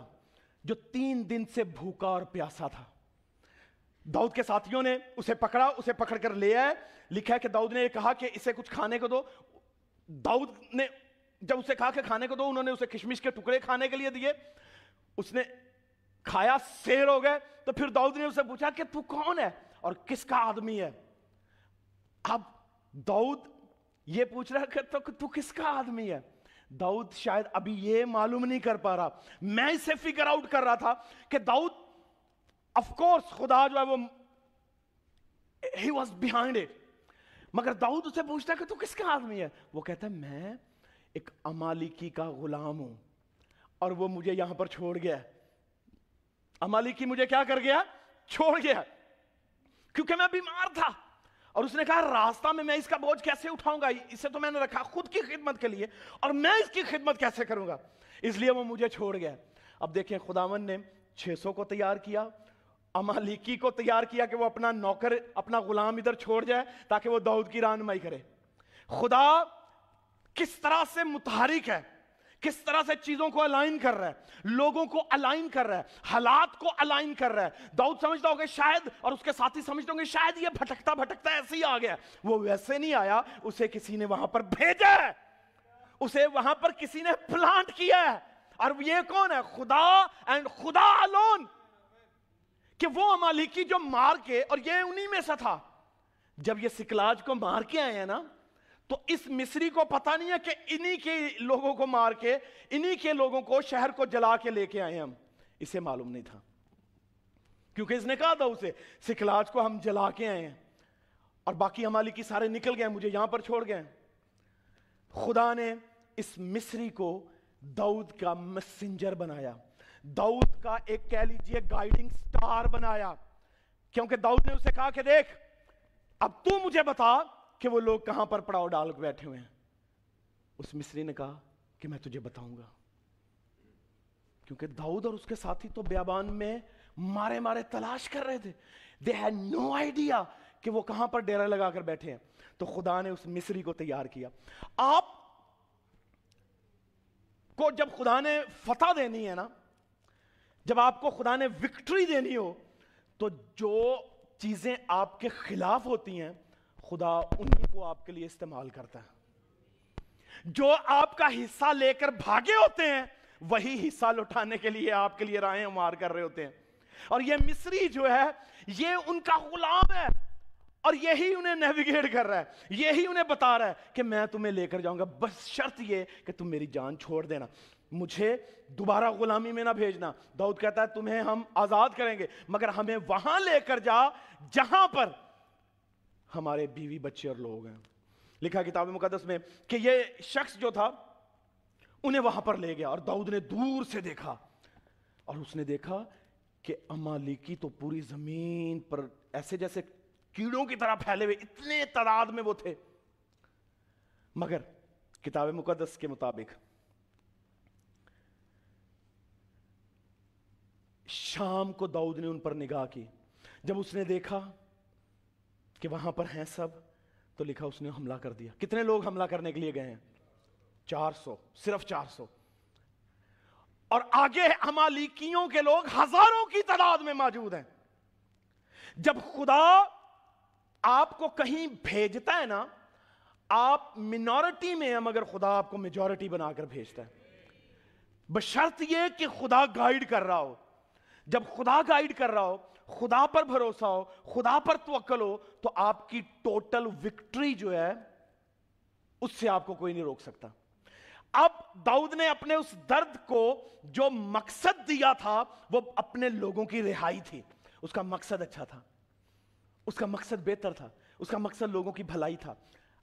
جو 3 دن سے بھوکا اور پیاسا تھا. داؤد کے ساتھیوں نے اسے پکڑا, اسے پکڑ کر لے آئے. لکھا ہے کہ داؤد نے یہ کہا کہ اسے کچھ کھانے کو دو. داؤد نے جب اسے کہا کہ کھانے کو دو, انہوں نے اسے کشمش کے ٹکڑے کھانے کے لیے دیے. اس نے کھایا, سیر ہو گئے. تو پھر داؤد نے اسے پوچھا کہ تو کون ہے اور کس کا آدمی ہے. اب داؤد یہ پوچھ رہا ہے کہ تو کس کا آدمی ہے. داؤد شاید ابھی یہ معلوم نہیں کر پا رہا. میں اسے فگر آؤٹ کر رہا تھا کہ داؤد آف کورس خدا جو ہے وہ he was behind it, مگر داؤد اسے پوچھتا ہے کہ تو کس کا آدمی ہے. وہ کہتا ہے میں ایک امالیکی کا غلام ہوں اور وہ مجھے یہاں پر چھوڑ گیا. امالیکی مجھے کیا کر گیا؟ چھوڑ گیا, کیونکہ میں بیمار تھا. اور اس نے کہا راستہ میں اس کا بوجھ کیسے اٹھاؤں گا, اسے تو میں نے رکھا خود کی خدمت کے لیے, اور میں اس کی خدمت کیسے کروں گا, اس لیے وہ مجھے چھوڑ گیا. اب دیکھیں خداوند نے 600 کو تیار کیا, امالیکی کو تیار کیا کہ وہ اپنا نوکر, اپنا غلام ادھر چھوڑ جائے تاکہ وہ داؤد کی رہنمائی کرے. خدا کس طرح سے متحرک ہے, کس طرح سے چیزوں کو الائن کر رہا ہے, لوگوں کو الائن کر رہا ہے, حالات کو الائن کر رہا ہے. داؤد سمجھتا ہوگا شاید, اور اس کے ساتھی سمجھتے ہوں گے شاید یہ بھٹکتا بھٹکتا ایسے ہی آ گیا. وہ ویسے نہیں آیا, اسے کسی نے وہاں پر بھیجا ہے, اسے وہاں پر کسی نے پلانٹ کیا ہے. اور یہ کون ہے؟ خدا اینڈ خدا الون. کہ وہ امالیکی جو مار کے, اور یہ انہی میں سے تھا, جب یہ سکلاج کو مار کے آئے ہیں نا, تو اس مصری کو پتا نہیں ہے کہ انہی کے لوگوں کو مار کے, انہی کے لوگوں کو شہر کو جلا کے لے کے آئے ہم. اسے معلوم نہیں تھا, کیونکہ اس نے کہا تھا اسے سکلاج کو ہم جلا کے آئے ہیں, اور باقی امالیکی سارے نکل گئے, مجھے یہاں پر چھوڑ گئے. خدا نے اس مصری کو داؤد کا میسنجر بنایا, داؤد کا ایک کہہ لیجئے گائیڈنگ سٹار بنایا. کیونکہ داؤد نے اسے کہا کہ دیکھ اب تو مجھے بتا کہ وہ لوگ کہاں پر پڑاؤ ڈال کے بیٹھے ہوئے ہیں. اس مصری نے کہا کہ میں تجھے بتاؤں گا, کیونکہ داؤد اور اس کے ساتھی تو بیابان میں مارے مارے تلاش کر رہے تھے. They had no idea کہ وہ کہاں پر ڈیرا لگا کر بیٹھے ہیں. تو خدا نے اس مصری کو تیار کیا. آپ کو جب خدا نے فتح دینی ہے نا, جب آپ کو خدا نے وکٹری دینی ہو, تو جو چیزیں آپ کے خلاف ہوتی ہیں خدا انہی کو آپ کے لیے استعمال کرتا ہے. جو آپ کا حصہ لے کر بھاگے ہوتے ہیں وہی حصہ لوٹانے کے لیے آپ کے لیے راہیں مار کر رہے ہوتے ہیں. اور یہ مصری جو ہے یہ ان کا غلام ہے, اور یہی انہیں نیویگیٹ کر رہا ہے, یہی انہیں بتا رہا ہے کہ میں تمہیں لے کر جاؤں گا, بس شرط یہ کہ تم میری جان چھوڑ دینا, مجھے دوبارہ غلامی میں نہ بھیجنا. داؤد کہتا ہے تمہیں ہم آزاد کریں گے, مگر ہمیں وہاں لے کر جا جہاں پر ہمارے بیوی بچے اور لوگ ہیں. لکھا کتاب مقدس میں کہ یہ شخص جو تھا انہیں وہاں پر لے گیا, اور داؤد نے دور سے دیکھا, اور اس نے دیکھا کہ امالیکی تو پوری زمین پر ایسے جیسے کیڑوں کی طرح پھیلے ہوئے, اتنے تعداد میں وہ تھے. مگر کتاب مقدس کے مطابق شام کو داؤد نے ان پر نگاہ کی. جب اس نے دیکھا کہ وہاں پر ہیں سب, تو لکھا اس نے حملہ کر دیا. کتنے لوگ حملہ کرنے کے لیے گئے ہیں؟ 400, صرف 400. اور آگے امالیکیوں کے لوگ ہزاروں کی تعداد میں موجود ہیں. جب خدا آپ کو کہیں بھیجتا ہے نا, آپ منورٹی میں ہیں مگر خدا آپ کو میجورٹی بنا کر بھیجتا ہے, بشرط یہ کہ خدا گائیڈ کر رہا ہو. جب خدا گائیڈ کر رہا ہو, خدا پر بھروسہ ہو, خدا پر توکل ہو, تو آپ کی ٹوٹل وکٹری جو ہے اس سے آپ کو کوئی نہیں روک سکتا. اب داؤد نے اپنے اس درد کو جو مقصد دیا تھا وہ اپنے لوگوں کی رہائی تھی. اس کا مقصد اچھا تھا, اس کا مقصد بہتر تھا, اس کا مقصد لوگوں کی بھلائی تھا,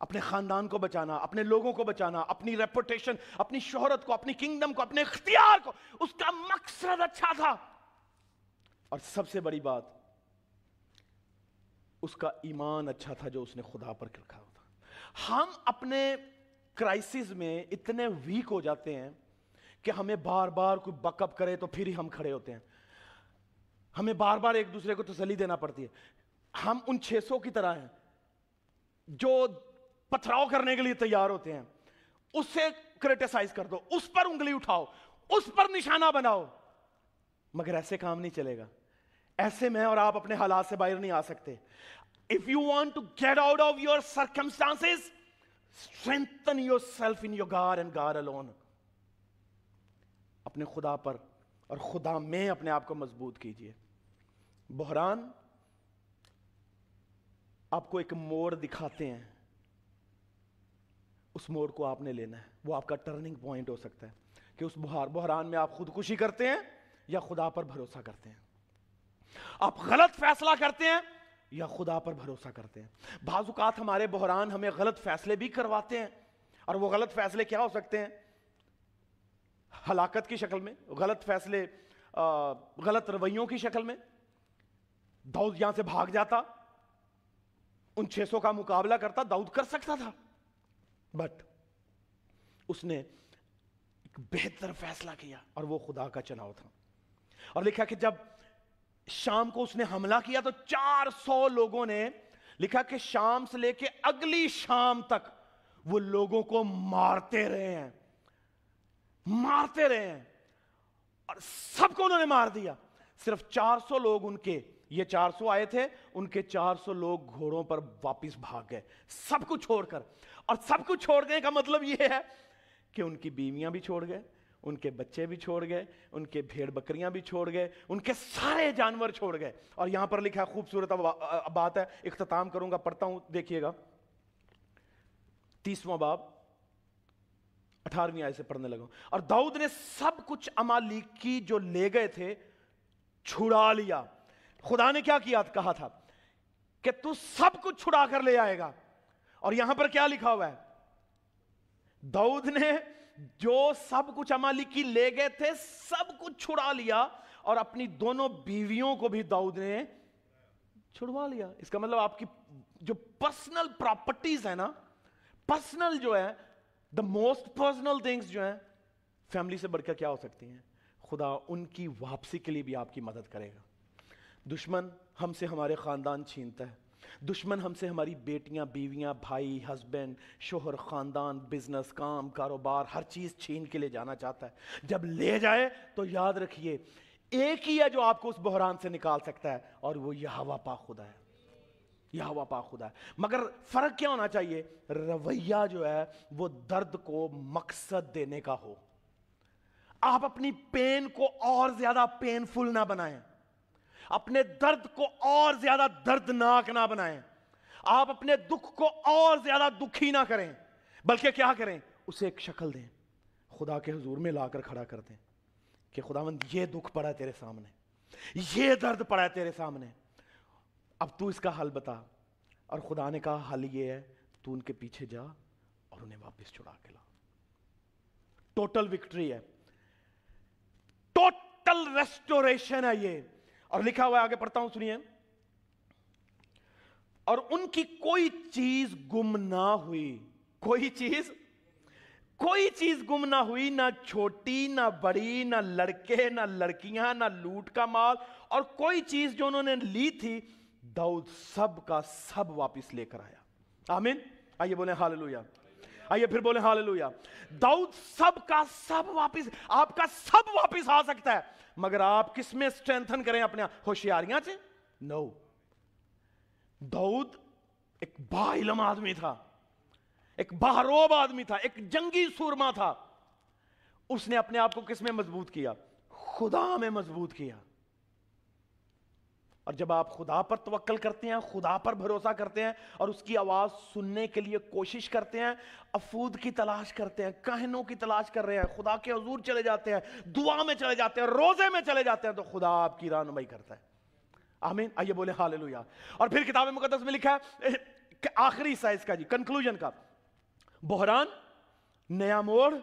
اپنے خاندان کو بچانا, اپنے لوگوں کو بچانا, اپنی ریپوٹیشن, اپنی شہرت کو, اپنی کنگڈم کو, اپنے اختیار کو. اس کا مقصد اچھا تھا. اور سب سے بڑی بات, اس کا ایمان اچھا تھا جو اس نے خدا پر رکھا تھا. ہم اپنے کرائسس میں اتنے ویک ہو جاتے ہیں کہ ہمیں بار بار کوئی بک اپ کرے تو پھر ہی ہم کھڑے ہوتے ہیں. ہمیں بار بار ایک دوسرے کو تسلی دینا پڑتی ہے. ہم ان 600 کی طرح ہیں جو پتھراؤ کرنے کے لیے تیار ہوتے ہیں. اس سے کرٹیسائز کر دو, اس پر انگلی اٹھاؤ, اس پر نشانہ بناؤ, مگر ایسے کام نہیں چلے گا. ایسے میں اور آپ اپنے حالات سے باہر نہیں آ سکتے. If you want to get out of your circumstances, strengthen yourself in your God and God alone. اپنے خدا پر اور خدا میں اپنے آپ کو مضبوط کیجئے. بحران آپ کو ایک موڑ دکھاتے ہیں, اس موڑ کو آپ نے لینا ہے. وہ آپ کا ٹرننگ پوائنٹ ہو سکتا ہے کہ اس بحران میں آپ خودکشی کرتے ہیں یا خدا پر بھروسہ کرتے ہیں. آپ غلط فیصلہ کرتے ہیں یا خدا پر بھروسہ کرتے ہیں. بعض اوقات ہمارے بحران ہمیں غلط فیصلے بھی کرواتے ہیں, اور وہ غلط فیصلے کیا ہو سکتے ہیں؟ ہلاکت کی شکل میں, غلط فیصلے غلط رویوں کی شکل میں. داؤد یہاں سے بھاگ جاتا, ان 600 کا مقابلہ کرتا. داؤد کر سکتا تھا, بٹ اس نے ایک بہتر فیصلہ کیا اور وہ خدا کا چناؤ تھا. اور لکھا کہ جب شام کو اس نے حملہ کیا تو 400 لوگوں نے, لکھا کہ شام سے لے کے اگلی شام تک وہ لوگوں کو مارتے رہے ہیں, مارتے رہے ہیں, اور سب کو انہوں نے مار دیا. صرف 400 لوگ ان کے, یہ 400 آئے تھے, ان کے 400 لوگ گھوڑوں پر واپس بھاگ گئے سب کو چھوڑ کر. اور سب کو چھوڑنے کا مطلب یہ ہے کہ ان کی بیویاں بھی چھوڑ گئے, ان کے بچے بھی چھوڑ گئے, ان کے بھیڑ بکریاں بھی چھوڑ گئے, ان کے سارے جانور چھوڑ گئے. اور یہاں پر لکھا ہے, خوبصورت بات ہے, اختتام کروں گا, پڑھتا ہوں, دیکھیے گا 30واں باب 18ویں آیت سے پڑھنے لگا. اور داؤد نے سب کچھ امالیکی جو لے گئے تھے چھڑا لیا. خدا نے کیا کیا, کہا تھا کہ تو سب کچھ چھڑا کر لے آئے گا. اور یہاں پر کیا لکھا ہوا ہے, داؤد نے جو سب کچھ امالیکی لے گئے تھے سب کچھ چھڑا لیا, اور اپنی دونوں بیویوں کو بھی داؤد نے چھڑوا لیا. اس کا مطلب آپ کی جو پرسنل پراپرٹیز ہیں نا, پرسنل جو ہے, دا موسٹ پرسنل تھنگز جو ہیں, فیملی سے بڑھ کر کیا ہو سکتی ہیں, خدا ان کی واپسی کے لیے بھی آپ کی مدد کرے گا. دشمن ہم سے ہمارے خاندان چھینتا ہے, دشمن ہم سے ہماری بیٹیاں, بیویاں, بھائی, ہسبینڈ, شوہر, خاندان, بزنس, کام, کاروبار, ہر چیز چھین کے لے جانا چاہتا ہے. جب لے جائے تو یاد رکھیے ایک ہی ہے جو آپ کو اس بحران سے نکال سکتا ہے, اور وہ یہوہ پاک خدا ہے. یہوہ پاک خدا ہے. مگر فرق کیا ہونا چاہیے, رویہ جو ہے وہ درد کو مقصد دینے کا ہو. آپ اپنی پین کو اور زیادہ پینفل نہ بنائیں, اپنے درد کو اور زیادہ دردناک نہ بنائیں, آپ اپنے دکھ کو اور زیادہ دکھی نہ کریں, بلکہ کیا کریں, اسے ایک شکل دیں, خدا کے حضور میں لا کر کھڑا کر دیں کہ خداوند یہ دکھ پڑا ہے تیرے سامنے, یہ درد پڑا ہے تیرے سامنے, اب تو اس کا حل بتا. اور خدا نے کہا حل یہ ہے, تو ان کے پیچھے جا اور انہیں واپس چھڑا کے لا. ٹوٹل وکٹری ہے, ٹوٹل ریسٹوریشن ہے یہ. اور لکھا ہوا ہے, آگے پڑھتا ہوں, سنیے. اور ان کی کوئی چیز گم نہ ہوئی, کوئی چیز گم نہ ہوئی, نہ چھوٹی نہ بڑی, نہ لڑکے نہ لڑکیاں, نہ لوٹ کا مال, اور کوئی چیز جو انہوں نے لی تھی داؤد سب کا سب واپس لے کر آیا. آمین. آئیے بولیں ہاللویا. آئیے پھر بولیں ہاللویا. داؤد سب کا سب واپس, آپ کا سب واپس آ سکتا ہے, مگر آپ کس میں اسٹرینتھن کریں اپنے ہوشیاریاں سے؟ نو. داؤد ایک با علم آدمی تھا, ایک باروب آدمی تھا, ایک جنگی سورما تھا. اس نے اپنے آپ کو کس میں مضبوط کیا؟ خدا میں مضبوط کیا. اور جب آپ خدا پر توکل کرتے ہیں, خدا پر بھروسہ کرتے ہیں اور اس کی آواز سننے کے لیے کوشش کرتے ہیں, افود کی تلاش کرتے ہیں, کاہنوں کی تلاش کر رہے ہیں, خدا کے حضور چلے جاتے ہیں, دعا میں چلے جاتے ہیں, روزے میں چلے جاتے ہیں, تو خدا آپ کی رہنمائی کرتا ہے. آمین. آئیے بولے ہاللویا. اور پھر کتاب مقدس میں لکھا ہے کہ آخری حصہ اس کا, جی کنکلوژن کا, بحران, نیا موڑ.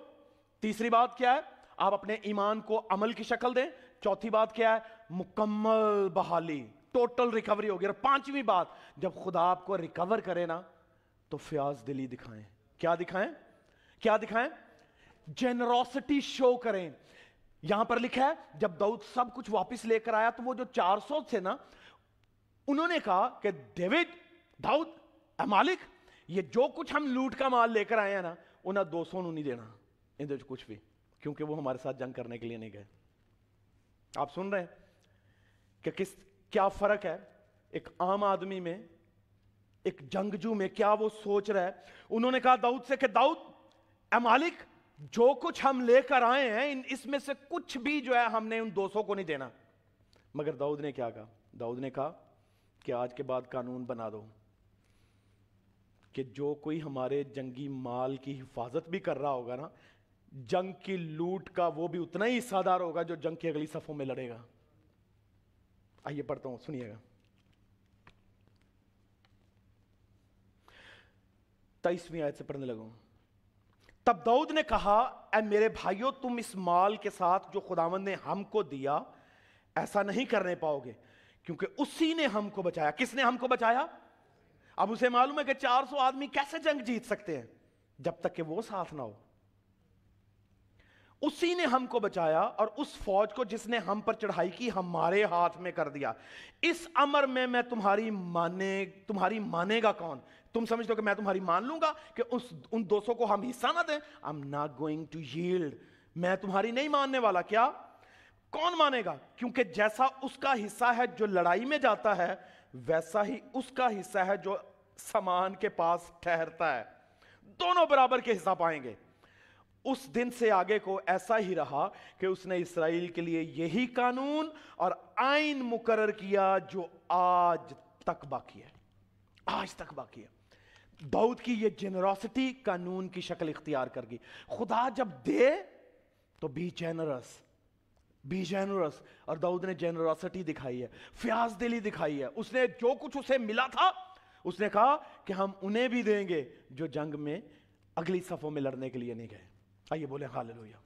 تیسری بات کیا ہے؟ آپ اپنے ایمان کو عمل کی شکل دیں. چوتھی بات کیا ہے؟ مکمل بحالی, ٹوٹل ریکوری ہوگی. اور پانچویں بات, جب خدا آپ کو ریکور کرے نا تو فیاض دلی دکھائیں. کیا دکھائیں؟ کیا دکھائیں؟ جنروسٹی شو کریں. یہاں پر لکھا ہے جب داؤد سب کچھ واپس لے کر آیا تو وہ جو 400 تھے نا, انہوں نے کہا کہ ڈیوڈ, داؤد, اے مالک, یہ جو کچھ ہم لوٹ کا مال لے کر آئے ہیں نا, انہیں 200 نہیں دینا اندر کچھ بھی, کیونکہ وہ ہمارے ساتھ جنگ کرنے کے لیے نہیں گئے. آپ سن رہے ہیں کہ کیا فرق ہے ایک عام آدمی میں, ایک جنگجو میں؟ کیا وہ سوچ رہا ہے؟ انہوں نے کہا داؤد سے کہ داؤد, اے مالک, جو کچھ ہم لے کر آئے ہیں اس میں سے کچھ بھی جو ہے ہم نے ان 200 کو نہیں دینا. مگر داؤد نے کیا کہا؟ داؤد نے کہا کہ آج کے بعد قانون بنا دو کہ جو کوئی ہمارے جنگی مال کی حفاظت بھی کر رہا ہوگا نا, جنگ کی لوٹ کا وہ بھی اتنا ہی حصہ دار ہوگا جو جنگ کی اگلی صفوں میں لڑے گا. آئیے پڑھتا ہوں, سنیے گا. 23ویں آیت سے پڑھنے لگا ہوں. تب داؤد نے کہا, اے میرے بھائیو, تم اس مال کے ساتھ جو خداوند نے ہم کو دیا ایسا نہیں کرنے پاؤ گے, کیونکہ اسی نے ہم کو بچایا. کس نے ہم کو بچایا؟ اب اسے معلوم ہے کہ 400 آدمی کیسے جنگ جیت سکتے ہیں جب تک کہ وہ ساتھ نہ ہو. اسی نے ہم کو بچایا اور اس فوج کو جس نے ہم پر چڑھائی کی ہمارے ہاتھ میں کر دیا. اس امر میں تمہاری مانے گا کون؟ تم سمجھتے ہو کہ میں تمہاری مان لوں گا کہ ان 200 کو ہم حصہ نہ دیں؟ I'm not going to yield. میں تمہاری نہیں ماننے والا. کیا؟ کون مانے گا؟ کیونکہ جیسا اس کا حصہ ہے جو لڑائی میں جاتا ہے, ویسا ہی اس کا حصہ ہے جو سامان کے پاس ٹھہرتا ہے. دونوں برابر کے حصہ پائیں گے. اس دن سے آگے کو ایسا ہی رہا کہ اس نے اسرائیل کے لیے یہی قانون اور آئین مقرر کیا جو آج تک باقی ہے. آج تک باقی ہے. داؤد کی یہ جنراسٹی قانون کی شکل اختیار کر گئی. خدا جب دے تو بی جنرس. اور داؤد نے جنراسٹی دکھائی ہے, فیاض دلی دکھائی ہے. اس نے جو کچھ اسے ملا تھا اس نے کہا کہ ہم انہیں بھی دیں گے جو جنگ میں اگلی صفوں میں لڑنے کے لیے نہیں گئے. آئیے بولیں ہاللویا.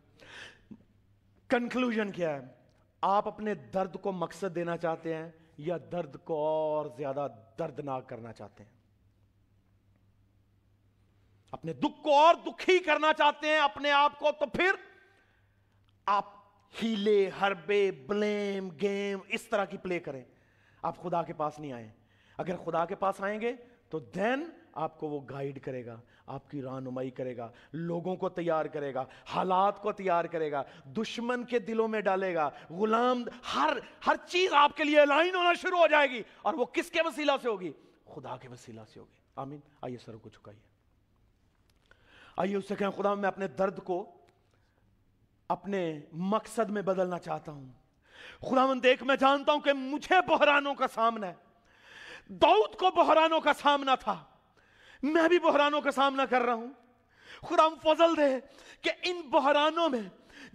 کنکلوژن کیا ہے؟ آپ اپنے درد کو مقصد دینا چاہتے ہیں یا درد کو اور زیادہ دردناک کرنا چاہتے ہیں؟ اپنے دکھ کو اور دکھی کرنا چاہتے ہیں اپنے آپ کو, تو پھر آپ ہیلے, حربے, بلیم, گیم اس طرح کی پلے کریں. آپ خدا کے پاس نہیں آئیں. اگر خدا کے پاس آئیں گے تو دین آپ کو وہ گائیڈ کرے گا, آپ کی رہنمائی کرے گا, لوگوں کو تیار کرے گا, حالات کو تیار کرے گا, دشمن کے دلوں میں ڈالے گا, غلام, ہر چیز آپ کے لیے الائن ہونا شروع ہو جائے گی. اور وہ کس کے وسیلہ سے ہوگی؟ خدا کے وسیلہ سے ہوگی. آمین. آئیے سر کو جھکائیے. آئیے اس سے کہیں, خدا میں اپنے درد کو اپنے مقصد میں بدلنا چاہتا ہوں. خداوند دیکھ, میں جانتا ہوں کہ مجھے بحرانوں کا سامنا ہے. داؤد کو بحرانوں کا سامنا تھا, میں بھی بحرانوں کا سامنا کر رہا ہوں. خدا فضل دے کہ ان بحرانوں میں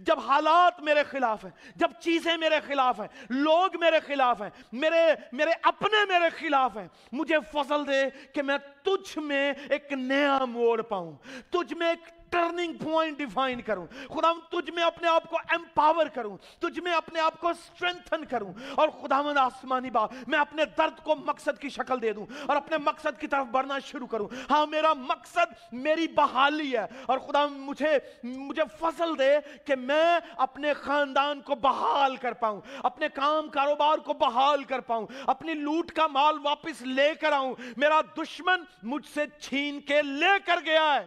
جب حالات میرے خلاف ہیں, جب چیزیں میرے خلاف ہیں, لوگ میرے خلاف ہیں, میرے اپنے میرے خلاف ہیں, مجھے فضل دے کہ میں تجھ میں ایک نیا موڑ پاؤں, تجھ میں ایک ٹرننگ پوائنٹ ڈیفائن کروں. خداوند تجھ میں اپنے آپ کو ایمپاور کروں, تجھ میں اپنے آپ کو اسٹرینتھن کروں. اور خداوند آسمانی باپ, میں اپنے درد کو مقصد کی شکل دے دوں اور اپنے مقصد کی طرف بڑھنا شروع کروں. ہاں, میرا مقصد میری بحالی ہے. اور خداوند مجھے فضل دے کہ میں اپنے خاندان کو بحال کر پاؤں, اپنے کام کاروبار کو بحال کر پاؤں, اپنی لوٹ کا مال واپس لے کر آؤں. میرا دشمن مجھ سے چھین کے لے کر گیا ہے.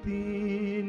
3